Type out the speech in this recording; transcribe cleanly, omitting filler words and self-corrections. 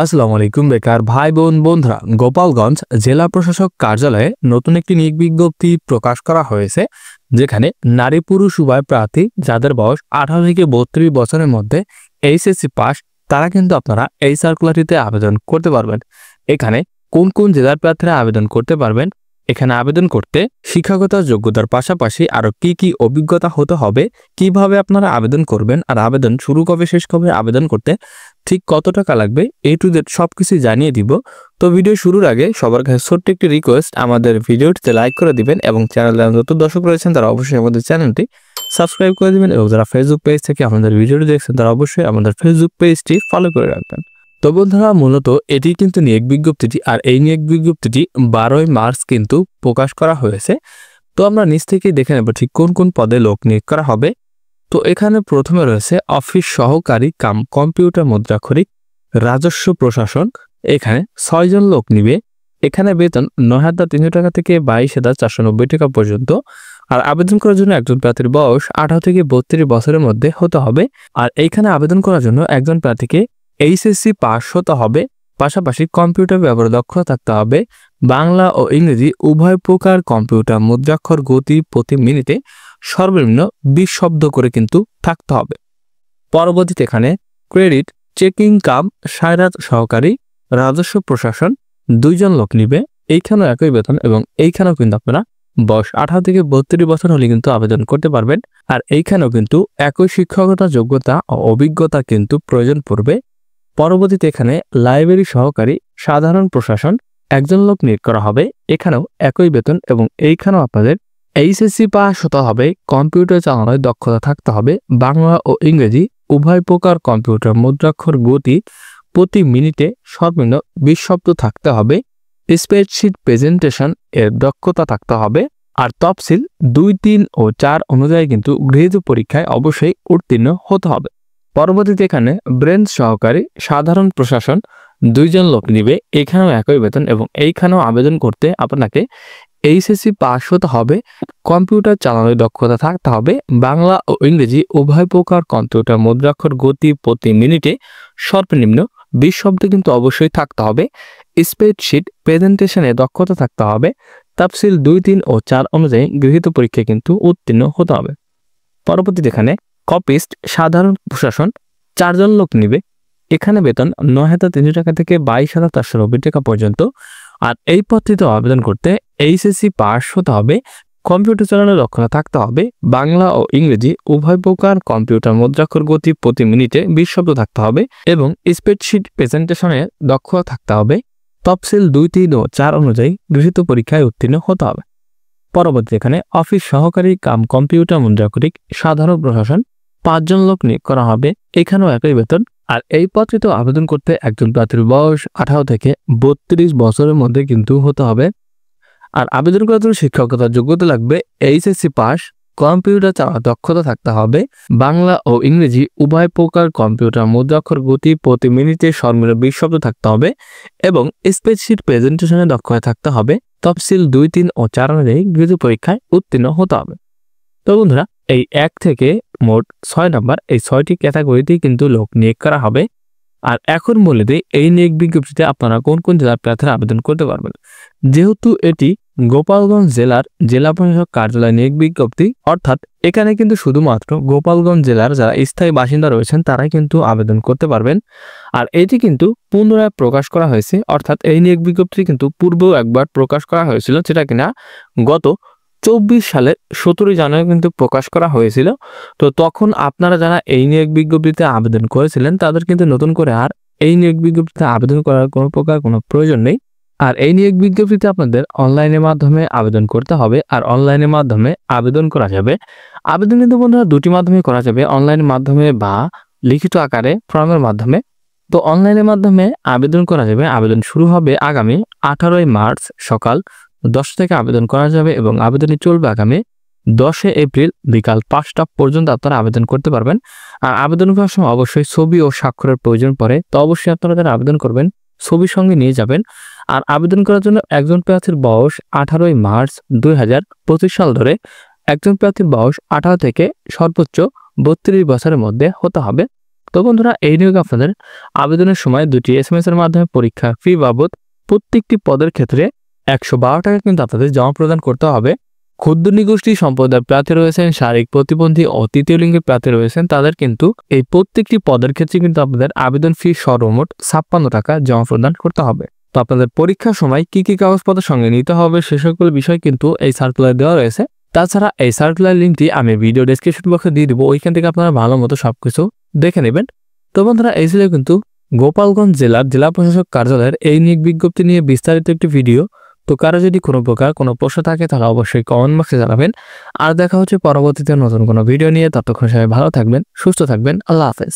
আসসালামু আলাইকুম বেকার ভাই বোন বন্ধুরা, গোপালগঞ্জ জেলা প্রশাসক কার্যালয়ে নতুন একটি নিয়োগ বিজ্ঞপ্তি প্রকাশ করা হয়েছে, যেখানে নারী পুরুষ উভয় প্রার্থী যাদের বয়স 18 থেকে 32 বছরের মধ্যে এইচএসসি পাস, তারা কিন্তু আপনারা এই সার্কুলারটিতে আবেদন করতে পারবেন। এখানে কোন কোন জেলার প্রার্থীরা আবেদন করতে পারবেন, এখানে আবেদন করতে শিক্ষাগত যোগ্যতার পাশাপাশি আরো কি কি অভিজ্ঞতা হতে হবে, কিভাবে আপনারা আবেদন করবেন, আর আবেদন শুরু কবে শেষ কবে, আবেদন করতে ঠিক কত টাকা লাগবে, এ টু জেড সবকিছু জানিয়ে দিব। তো ভিডিও শুরুর আগে সবার কাছে ছোট্ট একটি রিকোয়েস্ট, আমাদের ভিডিওটিতে লাইক করে দিবেন এবং চ্যানেলে নতুন দর্শক রয়েছেন তারা অবশ্যই আমাদের চ্যানেলটি সাবস্ক্রাইব করে দিবেন, এবং যারা ফেসবুক পেজ থেকে আমাদের ভিডিওটি দেখছেন তারা অবশ্যই আমাদের ফেসবুক পেজটি ফলো করে রাখবেন। তো বন্ধুরা, মূলত এটি কিন্তু নিয়োগ বিজ্ঞপ্তিটি, আর এই নিয়োগ বিজ্ঞপ্তিটি 12 মার্চ কিন্তু প্রকাশ করা হয়েছে। তো আমরা নিচ থেকেই দেখে নেব ঠিক কোন কোন পদে লোক নিয়োগ করা হবে। তো এখানে প্রথমে রয়েছে অফিস সহকারী কাম কম্পিউটার মুদ্রাক্ষরিক রাজস্ব প্রশাসন, এখানে 6 জন লোক নিবে। এখানে বেতন 9,300 টাকা থেকে 22,490 টাকা পর্যন্ত। আর আবেদন করার জন্য একজন প্রার্থীর বয়স 18 থেকে 32 বছরের মধ্যে হতে হবে। আর এইখানে আবেদন করার জন্য একজন প্রার্থীকে এইচএসসি পাস হতে হবে, পাশাপাশি কম্পিউটার ব্যবহারে দক্ষতা থাকতে হবে। বাংলা ও ইংরেজি উভয় প্রকার কম্পিউটার মুদ্রাক্ষর গতি প্রতি মিনিটে সর্বনিম্ন 20 শব্দ করে কিন্তু থাকতে হবে। পরবর্তীতে এখানে ক্রেডিট চেকিং কাম সায়রাত সহকারী রাজস্ব প্রশাসন 2 জন লোক নিবে। এইখানেও একই বেতন, এবং এইখানেও কিন্তু আপনারা বয়স 18 থেকে 32 বছর হলে কিন্তু আবেদন করতে পারবেন। আর এইখানেও কিন্তু একই শিক্ষকতা যোগ্যতা ও অভিজ্ঞতা কিন্তু প্রয়োজন পড়বে। পরবর্তীতে এখানে লাইব্রেরি সহকারী সাধারণ প্রশাসন 1 জন লোক নিয়োগ করা হবে। এখানেও একই বেতন, এবং এইখানেও আপনাদের এইচএসসি পাস হতে হবে, কম্পিউটার চালানোর দক্ষতা থাকতে হবে। বাংলা ও ইংরেজি উভয় প্রকার কম্পিউটার মুদ্রাক্ষর গতি প্রতি মিনিটে সর্বনিম্ন 20 শব্দ থাকতে হবে। স্প্রেডশিট প্রেজেন্টেশন এর দক্ষতা থাকতে হবে। আর তফসিল 2, 3 ও 4 অনুযায়ী কিন্তু গৃহীত পরীক্ষায় অবশ্যই উত্তীর্ণ হতে হবে। পরবর্তীতে এখানে ব্রেঞ্চ সহকারী সাধারণ প্রশাসন 2 জন লোক নিবে। এখানেও একই বেতন, এবং এইখানেও আবেদন করতে আপনাকে এইচএসসি পাস হতে হবে, কম্পিউটার চালানোর দক্ষতা থাকতে হবে। বাংলা ও ইংরেজি উভয় প্রকার কম্পিউটার মুদ্রাক্ষর গতি প্রতি মিনিটে সর্বনিম্ন 20 শব্দ কিন্তু অবশ্যই থাকতে হবে। স্প্রেডশিট প্রেজেন্টেশনে দক্ষতা থাকতে হবে। তফসিল 2, 3 ও 4 অনুযায়ী গৃহীত পরীক্ষায় কিন্তু উত্তীর্ণ হতে হবে। পরবর্তীতে এখানে কপিস্ট সাধারণ প্রশাসন 4 জন লোক নিবে। এখানে বেতন 9,300 টাকা থেকে 22,490 টাকা পর্যন্ত। আর এই পদটিতে আবেদন করতে এইচএসসি পাস হতে হবে, কম্পিউটার চালানোর দক্ষতা থাকতে হবে। বাংলা ও ইংরেজি উভয় প্রকার কম্পিউটার মুদ্রাক্ষর গতি প্রতি মিনিটে 20 শব্দ থাকতে হবে, এবং স্প্রেডশিট প্রেজেন্টেশনে দক্ষতা থাকতে হবে। তফসিল 2, 3 ও 4 অনুযায়ী গৃহীত পরীক্ষায় উত্তীর্ণ হতে হবে। পরবর্তী এখানে অফিস সহকারী কাম কম্পিউটার মুদ্রাক্ষরিক সাধারণ প্রশাসন 5 জন লোক নিয়োগ করা হবে। এখানেও একই বেতন। আর এই পদটিতে আবেদন করতে একজন প্রার্থীর বয়স 18 থেকে 32 বছরের মধ্যে কিন্তু হতে হবে। আর আবেদন করার জন্য শিক্ষকতার যোগ্যতা লাগবে এইচএসসি পাস, কম্পিউটার চালানোর দক্ষতা থাকতে হবে। বাংলা ও ইংরেজি উভয় প্রকার কম্পিউটার মুদ্রাক্ষর গতি প্রতি মিনিটে সর্বনিম্ন 20 শব্দ থাকতে হবে, এবং স্প্রেডশিট প্রেজেন্টেশনে দক্ষতা থাকতে হবে। তফসিল 2, 3 ও 4 অনুযায়ী গৃহীত পরীক্ষায় উত্তীর্ণ হতে হবে। তো বন্ধুরা, এই 1 থেকে মোট 6 নাম্বার, এই 6টি ক্যাটাগরিতেই কিন্তু লোক নিয়োগ করা হবে। আর এখন বলে দিই এই নিয়োগ বিজ্ঞপ্তিতে আপনারা কোন কোন জেলার প্রার্থীরা আবেদন করতে পারবেন। যেহেতু এটি গোপালগঞ্জ জেলার জেলা প্রশাসক কার্যালয় নিয়োগ বিজ্ঞপ্তি, অর্থাৎ এখানে কিন্তু শুধুমাত্র গোপালগঞ্জ জেলার যারা স্থায়ী বাসিন্দা রয়েছেন তারাই কিন্তু আবেদন করতে পারবেন। আর এটি কিন্তু পুনরায় প্রকাশ করা হয়েছে, অর্থাৎ এই নিয়োগ বিজ্ঞপ্তি কিন্তু পূর্বেও একবার প্রকাশ করা হয়েছিল, যেটা কিনা গত 24 সালের 17 জানুয়ারি কিন্তু প্রকাশ করা হয়েছিল। তো তখন আপনারা যারা এই নিয়োগ বিজ্ঞপ্তিতে আবেদন করেছিলেন তাদের কিন্তু নতুন করে আর এই নিয়োগ বিজ্ঞপ্তিতে আবেদন করার কোনো প্রয়োজন নেই। আর এই নিয়োগ বিজ্ঞপ্তিতে আপনাদের অনলাইনের মাধ্যমে আবেদন করতে হবে। আর অনলাইনের মাধ্যমে আবেদন করা যাবে, আবেদন কিন্তু বন্ধুরা 2টি মাধ্যমে করা যাবে, অনলাইনের মাধ্যমে বা লিখিত আকারে ফর্মের মাধ্যমে। তো অনলাইনের মাধ্যমে আবেদন করা যাবে, আবেদন শুরু হবে আগামী 18 মার্চ সকাল 10 থেকে আবেদন করা যাবে, এবং আবেদনটি চলবে আগামী 10 এপ্রিল বিকাল 5টা পর্যন্ত আপনারা আবেদন করতে পারবেন। আর আবেদন করার সময় অবশ্যই ছবি ও স্বাক্ষরের প্রয়োজন পড়ে, তো অবশ্যই আপনারা যারা আবেদন করবেন ছবির সঙ্গে নিয়ে যাবেন। আর আবেদন করার জন্য একজন প্রার্থীর বয়স 18 মার্চ 2025 সাল ধরে একজন প্রার্থীর বয়স 18 থেকে সর্বোচ্চ 32 বছরের মধ্যে হতে হবে। তো বন্ধুরা, এই নিয়োগে আপনাদের আবেদনের সময় 2টি SMS এর মাধ্যমে পরীক্ষা ফি বাবদ প্রত্যেকটি পদের ক্ষেত্রে 112 টাকা কিন্তু আপনাদের জমা প্রদান করতে হবে। ক্ষুদ্র নিগোষ্ঠী সম্প্রদায়ের প্রার্থী রয়েছেন, শারীরিক প্রতিবন্ধী ও তৃতীয় লিঙ্গের প্রার্থী রয়েছেন, তাদের কিন্তু এই প্রত্যেকটি পদের ক্ষেত্রে কিন্তু আপনাদের আবেদন ফি সর্বমোট 56 টাকা জমা প্রদান করতে হবে। তো আপনাদের পরীক্ষার সময় কি কি কাগজপত্র সঙ্গে নিতে হবে সে সকল বিষয় কিন্তু এই সার্কুলার দেওয়া রয়েছে। তাছাড়া এই সার্কুলার লিঙ্কটি আমি ভিডিও ডেসক্রিপশন বক্সে দিয়ে দিব, ওইখান থেকে আপনারা ভালো মতো সবকিছু দেখে নেবেন। তো বন্ধুরা, এই ছিল কিন্তু গোপালগঞ্জ জেলার জেলা প্রশাসক কার্যালয়ের এই নিয়োগ বিজ্ঞপ্তি নিয়ে বিস্তারিত একটি ভিডিও। তো কারো যদি কোনো প্রকার কোনো প্রশ্ন থাকে তাহলে অবশ্যই কমেন্ট বক্সে জানাবেন। আর দেখা হচ্ছে পরবর্তীতে নতুন কোনো ভিডিও নিয়ে। ততক্ষণ সবাই ভালো থাকবেন, সুস্থ থাকবেন। আল্লাহ হাফেজ।